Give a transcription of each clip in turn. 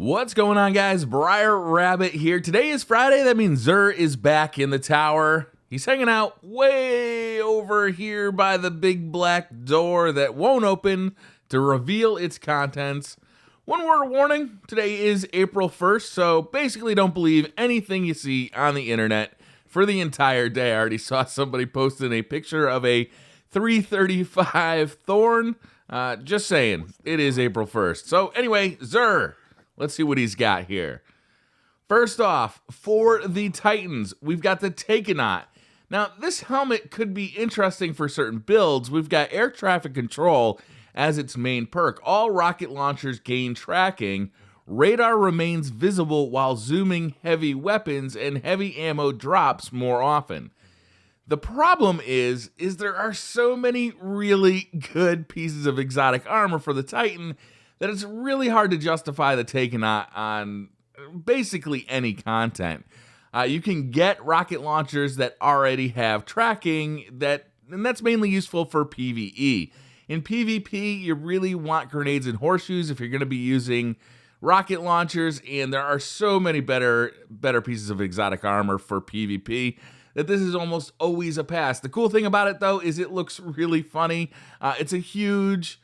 What's going on, guys? Briar Rabbit here. Today is Friday. That means Xur is back in the tower. He's hanging out way over here by the big black door that won't open to reveal its contents. One word of warning, today is April 1st, so basically don't believe anything you see on the internet for the entire day. I already saw somebody posting a picture of a 335 thorn. Just saying, it is April 1st. So anyway, Xur. Let's see what he's got here. First off, for the Titans, we've got the Takenaut. Now, this helmet could be interesting for certain builds. We've got air traffic control as its main perk. All rocket launchers gain tracking. Radar remains visible while zooming heavy weapons, and heavy ammo drops more often. The problem is there are so many really good pieces of exotic armor for the Titan that it's really hard to justify the Takenaut on basically any content. You can get rocket launchers that already have tracking, and that's mainly useful for PvE. In PvP, you really want grenades and horseshoes if you're going to be using rocket launchers, and there are so many better pieces of exotic armor for PvP that this is almost always a pass. The cool thing about it, though, is it looks really funny. It's a huge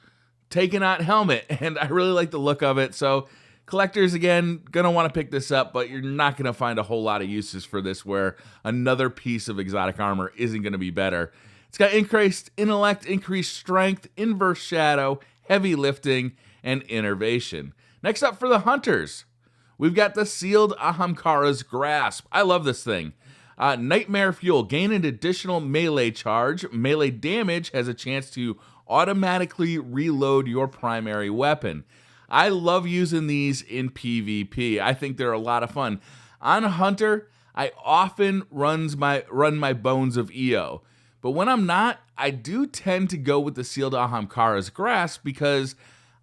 Takenaut helmet, and I really like the look of it. So collectors, again, gonna want to pick this up, but you're not gonna find a whole lot of uses for this where another piece of exotic armor isn't gonna be better. It's got increased intellect, increased strength, inverse shadow, heavy lifting, and innervation. Next up for the hunters, we've got the sealed Ahamkara's Grasp. I love this thing. Nightmare Fuel, gain an additional melee charge. Melee damage has a chance to automatically reload your primary weapon. I love using these in PvP. I think they're a lot of fun. On a hunter, I often run my Bones of Io, but when I'm not, I do tend to go with the sealed Ahamkara's Grasp because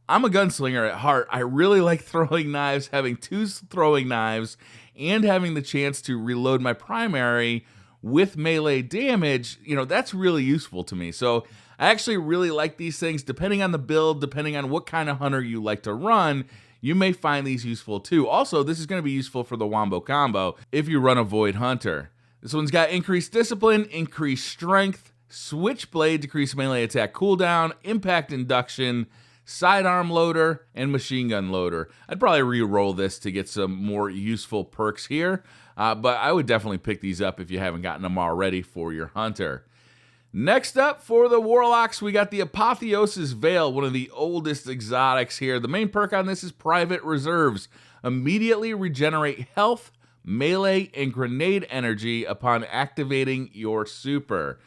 I'm a gunslinger at heart. I really like throwing knives, having two throwing knives, and having the chance to reload my primary with melee damage. That's really useful to me. So I actually really like these things. Depending on the build, depending on what kind of hunter you like to run, you may find these useful too. Also, this is going to be useful for the Wombo Combo if you run a Void Hunter. This one's got increased discipline, increased strength, Switchblade, decreased melee attack cooldown, impact induction, sidearm loader, and machine gun loader. I'd probably re-roll this to get some more useful perks here, but I would definitely pick these up if you haven't gotten them already for your hunter. Next up for the Warlocks, we got the Apotheosis Veil, one of the oldest exotics here. The main perk on this is Private Reserves. Immediately regenerate health, melee, and grenade energy upon activating your super.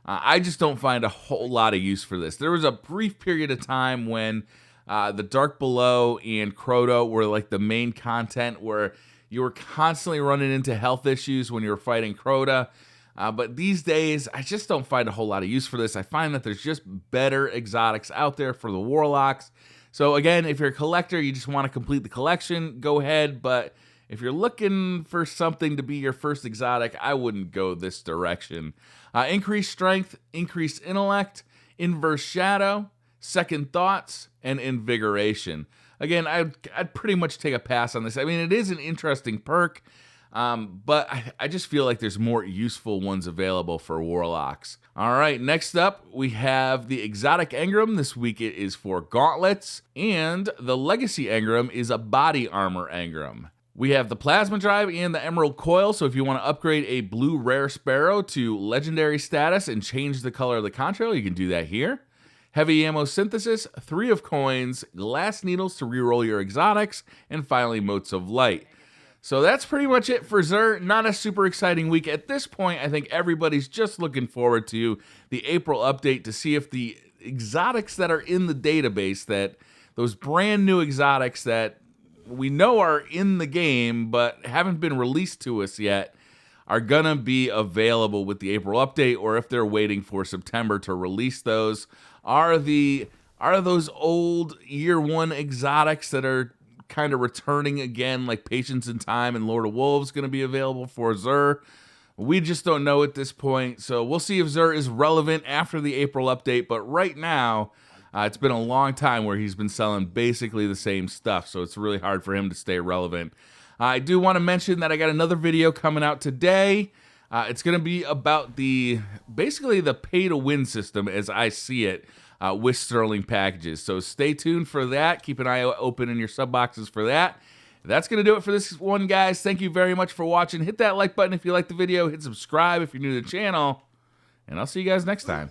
I just don't find a whole lot of use for this. There was a brief period of time when the Dark Below and Crota were like the main content where you were constantly running into health issues when you were fighting Crota. But these days, I just don't find a whole lot of use for this. I find that there's just better exotics out there for the Warlocks. So again, if you're a collector, you just want to complete the collection, go ahead. But if you're looking for something to be your first exotic, I wouldn't go this direction. Increased strength, increased intellect, inverse shadow, second thoughts, and invigoration. Again, I'd pretty much take a pass on this. I mean, it is an interesting perk. But I just feel like there's more useful ones available for Warlocks. All right, next up, we have the Exotic Engram. This week it is for Gauntlets, and the Legacy Engram is a Body Armor Engram. We have the Plasma Drive and the Emerald Coil, so if you want to upgrade a Blue Rare Sparrow to Legendary status and change the color of the contrail, you can do that here. Heavy Ammo Synthesis, 3 of Coins, Glass Needles to reroll your exotics, and finally Motes of Light. So that's pretty much it for Xur. Not a super exciting week. At this point, I think everybody's just looking forward to the April update to see if the exotics that are in the database, that those brand new exotics that we know are in the game but haven't been released to us yet, are gonna be available with the April update, or if they're waiting for September to release those. Are those old year one exotics that are kind of returning again, like Patience in Time and Lord of Wolves, going to be available for Xur? We just don't know at this point, so we'll see if Xur is relevant after the April update, but right now, It's been a long time where he's been selling basically the same stuff, so it's really hard for him to stay relevant. I do want to mention that I got another video coming out today. It's going to be about basically the pay-to-win system as I see it with Sterling packages. So stay tuned for that. Keep an eye open in your sub boxes for that. That's going to do it for this one, guys. Thank you very much for watching. Hit that like button if you like the video. Hit subscribe if you're new to the channel. And I'll see you guys next time.